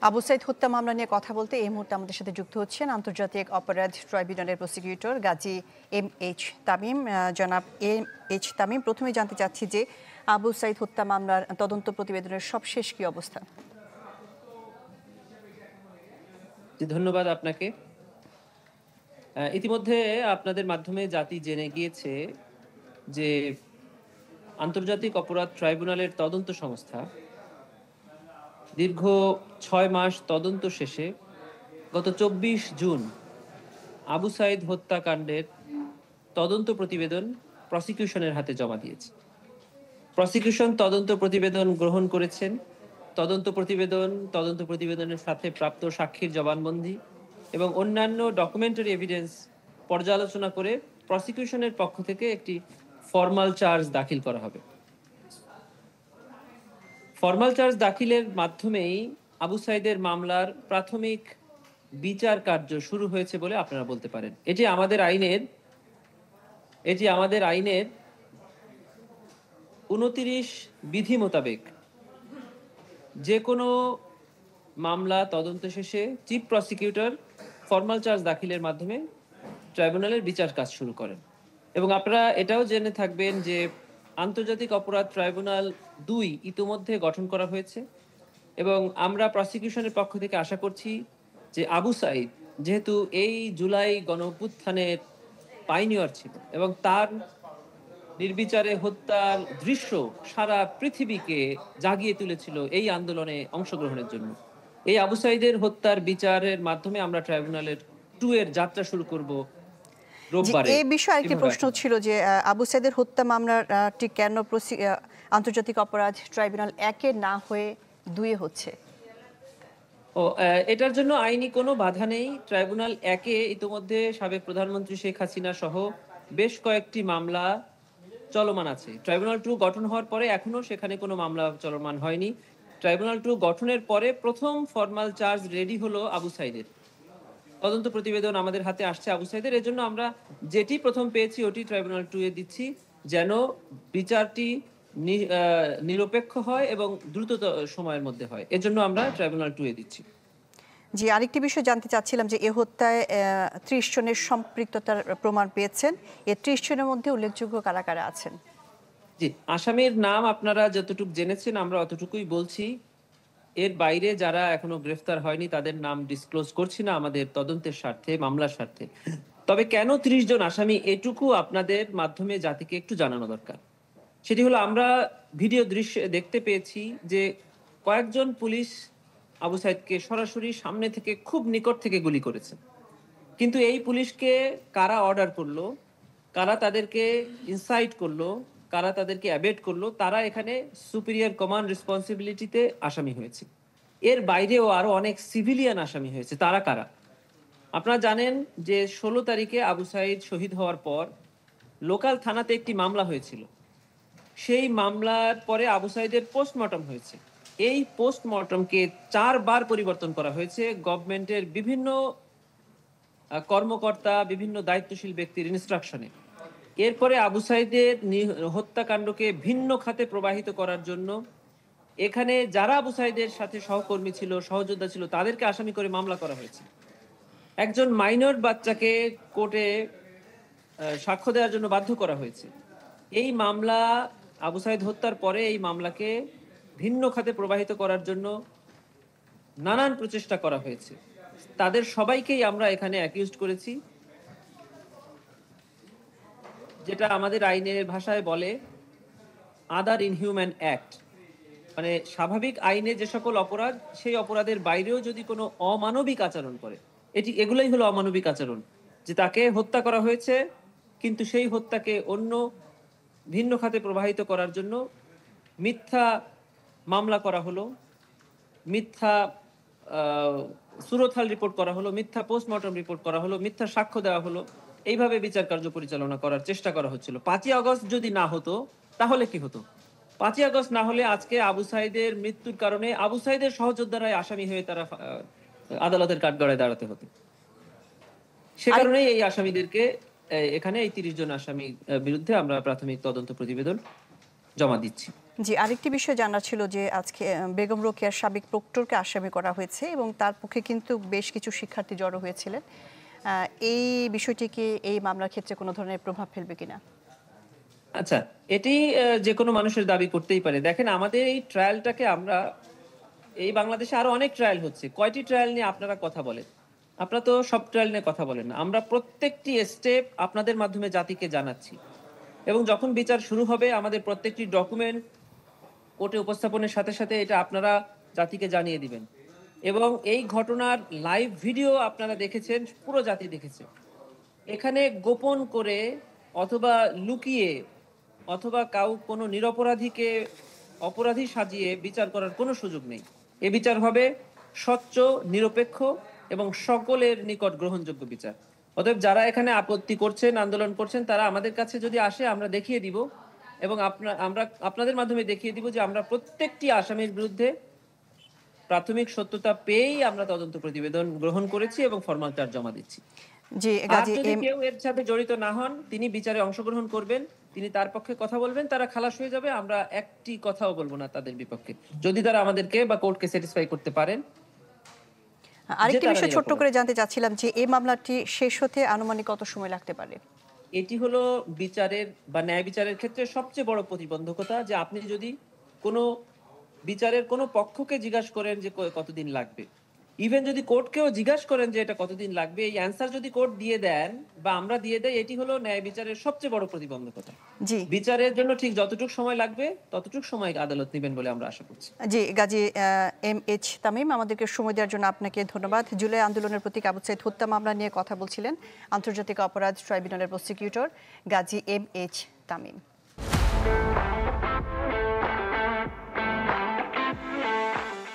আবু সাইদ হত্যা মামলা নিয়ে কথা বলতে এই মুহূর্তে আমাদের সাথে যুক্ত হচ্ছেন আন্তর্জাতিক অপরাধ ট্রাইব্যুনালের প্রসিকিউটর গাজী এম.এইচ. তামিম। জনাব এম.এইচ. তামিম, প্রথমে জানতে চাচ্ছি যে আবু সাইদ হত্যা মামলার তদন্ত প্রতিবেদনের সবশেষ কি অবস্থা? ধন্যবাদ আপনাকে। ইতিমধ্যে আপনাদের মাধ্যমে জাতি জেনে গিয়েছে যে আন্তর্জাতিক অপরাধ ট্রাইব্যুনালের তদন্ত সংস্থা দীর্ঘ ৬ মাস তদন্ত শেষে গত ২৪ জুন আবু সাইদ হত্যাকাণ্ডের তদন্ত প্রতিবেদন প্রসিকিউশনের হাতে জমা দিয়েছে। প্রসিকিউশন তদন্ত প্রতিবেদন গ্রহণ করেছেন। তদন্ত প্রতিবেদনের সাথে প্রাপ্ত সাক্ষীর জবানবন্দি এবং অন্যান্য ডকুমেন্টারি এভিডেন্স পর্যালোচনা করে প্রসিকিউশনের পক্ষ থেকে একটি ফরমাল চার্জ দাখিল করা হবে। ফরমাল চার্জ দাখিলের মাধ্যমেই আবু সাইদের মামলার প্রাথমিক বিচার কার্য শুরু হয়েছে বলে আপনারা বলতে পারেন। এটি আমাদের আইনের ২৯ বিধি মোতাবেক যে কোনো মামলা তদন্ত শেষে চিফ প্রসিকিউটর ফরমাল চার্জ দাখিলের মাধ্যমে ট্রাইব্যুনালের বিচার কাজ শুরু করেন। এবং আপনারা এটাও জেনে থাকবেন যে আন্তর্জাতিক অপরাধ ট্রাইব্যুনাল ২ ইতিমধ্যে গঠন করা হয়েছে এবং আমরা প্রসিকিউশনের পক্ষ থেকে আশা করছি যে আবু সাইদ যেহেতু এই জুলাই গণঅভ্যুত্থানের পাইনিয়র ছিল এবং তার নির্বিচারে হত্যার দৃশ্য সারা পৃথিবীকে জাগিয়ে তুলেছিল এই আন্দোলনে অংশগ্রহণের জন্য। এই আবু সাইদের হত্যার বিচারের মাধ্যমে আমরা ট্রাইব্যুনালের ২ এর যাত্রা শুরু করব রোববারে। এই বিষয়ে আরেকটি প্রশ্ন ছিল যে আবু সাইদের হত্যা মামলাটি কেন আন্তর্জাতিক অপরাধ ট্রাইব্যুনাল ১ এ না হয়ে ২ এ হচ্ছে? এটার জন্য আইনি কোনো বাধা নেই। ট্রাইব্যুনাল ১ এ ইতিমধ্যে সাবেক প্রধানমন্ত্রী শেখ হাসিনা সহ বেশ কয়েকটি মামলা চলমান আছে। ট্রাইব্যুনাল ২ গঠন হওয়ার পরে এখনো সেখানে কোনো মামলা চলমান হয়নি। ট্রাইব্যুনাল ২ গঠনের পরে প্রথম ফরমাল চার্জ রেডি হলো আবু সাইদের। তদন্ত প্রতিবেদন আমাদের হাতে আসছে আবু সাইদের। এজন্য আমরা যেটি প্রথম পেয়েছি ওটি ট্রাইব্যুনাল ২ এ দিচ্ছি, যেন বিচারটি নিরপেক্ষ হয় এবং দ্রুত সময়ের মধ্যে হয়। এজন্য আমরা ট্রাইব্যুনাল ২ এ দিচ্ছি। জি, আরেকটি বিষয় জানতে চাচ্ছিলাম যে এ হত্যায় ৩০ জনের সম্পৃক্ততার প্রমাণ পেয়েছেন। এই ৩০ জনের মধ্যে উল্লেখযোগ্য কারা কারা আছেন? জি, আসামির নাম আপনারা যতটুকু জেনেছেন আমরা অতটুকুই বলছি। এর বাইরে যারা এখনো গ্রেফতার হয়নি তাদের নাম ডিসক্লোজ করছি না আমাদের তদন্তের স্বার্থে, মামলার স্বার্থে। তবে কেন ৩০ জন আসামি এটুকু আপনাদের মাধ্যমে জাতিকে একটু জানানো দরকার। সেটি হলো আমরা ভিডিও দৃশ্যে দেখতে পেয়েছি যে কয়েকজন পুলিশ আবু সাইদকে সরাসরি সামনে থেকে খুব নিকট থেকে গুলি করেছে। কিন্তু এই পুলিশকে কারা অর্ডার করলো, কারা তাদেরকে ইনসাইট করলো, কারা তাদেরকে অ্যাবেট করলো, তারা এখানে সুপিরিয়র কমান্ড রেসপন্সিবিলিটিতে আসামি হয়েছে। এর বাইরেও আরো অনেক সিভিলিয়ান আসামি হয়েছে। তারা কারা? আপনারা জানেন যে ১৬ তারিখে আবু সাইদ শহীদ হওয়ার পর লোকাল থানাতে একটি মামলা হয়েছিল। সেই মামলার পরে আবু সাইদের পোস্টমর্টম হয়েছে। এই পোস্টমর্টমকে ৪ বার পরিবর্তন করা হয়েছে গভর্নমেন্টের বিভিন্ন কর্মকর্তা, বিভিন্ন দায়িত্বশীল ব্যক্তির ইনস্ট্রাকশনে। এরপরে আবু সাইদের হত্যাকাণ্ডকে ভিন্ন খাতে প্রবাহিত করার জন্য এখানে যারা আবু সাইদের সাথে সহকর্মী ছিল, সহযোদ্ধা ছিল, তাদেরকে আসামি করে মামলা করা হয়েছে। একজন মাইনর বাচ্চাকে কোর্টে সাক্ষ্য দেওয়ার জন্য বাধ্য করা হয়েছে। এই মামলা আবু সাইদ হত্যার পরে এই মামলাকে ভিন্ন খাতে প্রবাহিত করার জন্য নানান প্রচেষ্টা করা হয়েছে। তাদের সবাইকেই আমরা এখানে অ্যাকিউজড করেছি, যেটা আমাদের আইনের ভাষায় বলে আদার ইনহিউম্যান অ্যাক্ট। মানে স্বাভাবিক আইনে যে সকল অপরাধ, সেই অপরাধের বাইরেও যদি কোনো অমানবিক আচরণ করে, এগুলোই হলো অমানবিক আচরণ। যে তাকে হত্যা করা হয়েছে কিন্তু সেই হত্যাকে অন্য ভিন্ন খাতে প্রবাহিত করার জন্য মিথ্যা মামলা করা হলো, মিথ্যা সুরতহাল রিপোর্ট করা হলো, মিথ্যা পোস্টমর্টম রিপোর্ট করা হলো, মিথ্যা সাক্ষ্য দেওয়া হলো। এইভাবে বিচার কার্য পরিচালনা করার চেষ্টা করা হচ্ছিল। ৫ই আগস্ট যদি না হতো তাহলে কি হতো? ৫ই আগস্ট না হলে আজকে আবু সাইদের মৃত্যুর কারণে আবু সাইদের সহযোদ্ধারাই আসামি হয়ে তারা আদালতের কাঠগড়ায় দাঁড়াতে হতো। সে কারণেই এই আসামিদেরকে এখানে এই ৩০ জন আসামি বিরুদ্ধে আমরা প্রাথমিক তদন্ত প্রতিবেদন জমা দিচ্ছি। জি, আরেকটি বিষয় জানার ছিল যে আজকে বেগম রোকেয়ার সাবেক প্রক্টরকে আসামি করা হয়েছে এবং তার পক্ষে কিন্তু বেশ কিছু শিক্ষার্থী জড়ো হয়েছিলেন। এই বিষয়টি কি এই মামলার ক্ষেত্রে কোনো ধরনের প্রভাব ফেলবে কিনা? আচ্ছা, এটি যে কোনো মানুষের দাবি করতেই পারে। দেখেন আমাদের এই ট্রায়ালটাকে আমরা এই বাংলাদেশে আরো অনেক ট্রায়াল হচ্ছে। কয়টি ট্রায়াল নিয়ে আপনারা কথা বলেন? আপনারা তো সব ট্রায়াল নিয়ে কথা বলেন না। আমরা প্রত্যেকটি স্টেপ আপনাদের মাধ্যমে জাতিকে জানাচ্ছি। এবং যখন বিচার শুরু হবে আমাদের প্রত্যেকটি ডকুমেন্ট কোর্টে উপস্থাপনের সাথে, সাথে এটা আপনারা জাতিকে জানিয়ে দিবেন। এবং এই ঘটনার লাইভ ভিডিও আপনারা দেখেছেন, পুরো জাতি দেখেছে। এখানে গোপন করে অথবা লুকিয়ে অথবা কোনো নিরপরাধীকে অপরাধী সাজিয়ে বিচার করার কোনো সুযোগ নেই। এ বিচার হবে স্বচ্ছ, নিরপেক্ষ এবং সকলের নিকট গ্রহণযোগ্য বিচার। অতএব যারা এখানে আপত্তি করছেন, আন্দোলন করছেন, তারা আমাদের কাছে যদি আসে আমরা দেখিয়ে দিব এবং আমরা আপনাদের মাধ্যমে দেখিয়ে দিব যে আমরা প্রত্যেকটি আসামির বিরুদ্ধে প্রাথমিক সত্যতা পেয়েই আমরা তদন্ত প্রতিবেদন গ্রহণ করেছি এবং ফরমাল চার্জ জমা দিচ্ছি। জি, আর গাজী যদি কেউ এর সাথে জড়িত না হন, তিনি বিচারে অংশগ্রহণ করবেন, তিনি তার পক্ষে কথা বলবেন, তারা খালাস হয়ে যাবে। আমরা একটি কথাও বলবো না তাদের বিপক্ষে, যদি তারা আমাদেরকে বা কোর্টকে স্যাটিসফাই করতে পারেন। আরেকটি বিষয় ছোট্ট করে জানতে চাচ্ছিলাম যে এই মামলাটি শেষ হতে আনুমানিক কত সময় লাগতে পারে? এটি হলো বিচারের বা ন্যায় বিচারের ক্ষেত্রে সবচেয়ে বড় প্রতিবন্ধকতা, যে আপনি যদি কোনো বিচারের কোনো পক্ষকে জিজ্ঞাসা করেন যে কতদিন লাগবে, ইভেন যদি কোর্টকেও জিজ্ঞাসা করেন যে এটা কতদিন লাগবে, এই অ্যান্সার যদি কোর্ট দিয়ে দেন বা আমরা দিয়ে দেই, এটি হলো ন্যায় বিচারের সবচেয়ে বড় প্রতিবন্ধকতা। জি, বিচারের জন্য ঠিক যতটুকু সময় লাগবে ততটুকু সময় আদালত নেবেন বলে আমরা আশা করছি। জি, গাজী এম.এইচ. তামিম, আমাদেরকে সময় দেওয়ার জন্য আপনাকে ধন্যবাদ। জুলাই আন্দোলনের প্রতীক আবু সাঈদ হত্যা মামলা নিয়ে কথা বলছিলেন আন্তর্জাতিক অপরাধ ট্রাইব্যুনালের প্রসিকিউটর গাজী এম.এইচ. তামিম।